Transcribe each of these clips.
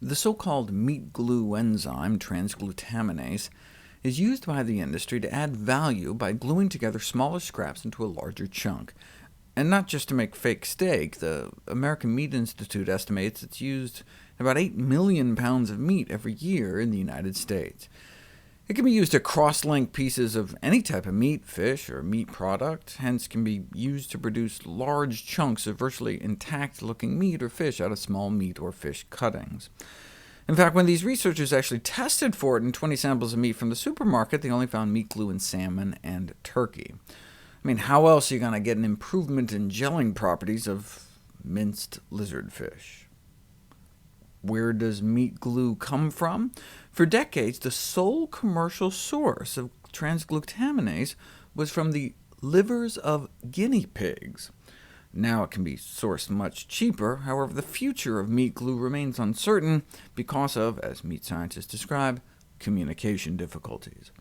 The so-called meat glue enzyme, transglutaminase, is used by the industry to add value by gluing together smaller scraps into a larger chunk. And not just to make fake steak. The American Meat Institute estimates it's used in about 8 million pounds of meat every year in the United States. It can be used to cross-link pieces of any type of meat, fish, or meat product, hence can be used to produce large chunks of virtually intact-looking meat or fish out of small meat or fish cuttings. In fact, when these researchers actually tested for it in 20 samples of meat from the supermarket, they only found meat glue in salmon and turkey. I mean, how else are you going to get an improvement in gelling properties of minced lizard fish? Where does meat glue come from? For decades, the sole commercial source of transglutaminase was from the livers of guinea pigs. Now it can be sourced much cheaper. However, the future of meat glue remains uncertain because of, as meat scientists describe, communication difficulties.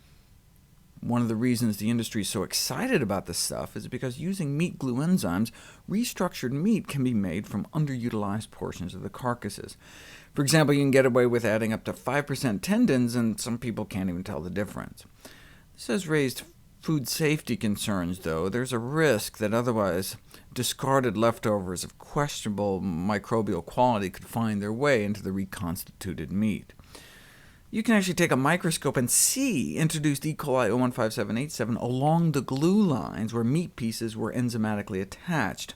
One of the reasons the industry is so excited about this stuff is because using meat glue enzymes, restructured meat can be made from underutilized portions of the carcasses. For example, you can get away with adding up to 5% tendons, and some people can't even tell the difference. This has raised food safety concerns, though. There's a risk that otherwise discarded leftovers of questionable microbial quality could find their way into the reconstituted meat. You can actually take a microscope and see introduced E. coli 015787 along the glue lines where meat pieces were enzymatically attached,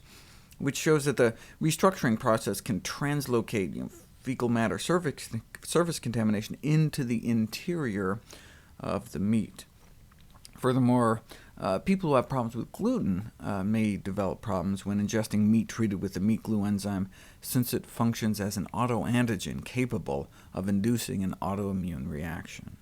which shows that the restructuring process can translocate fecal matter surface contamination into the interior of the meat. Furthermore, people who have problems with gluten may develop problems when ingesting meat treated with the meat glue enzyme, since it functions as an autoantigen capable of inducing an autoimmune reaction.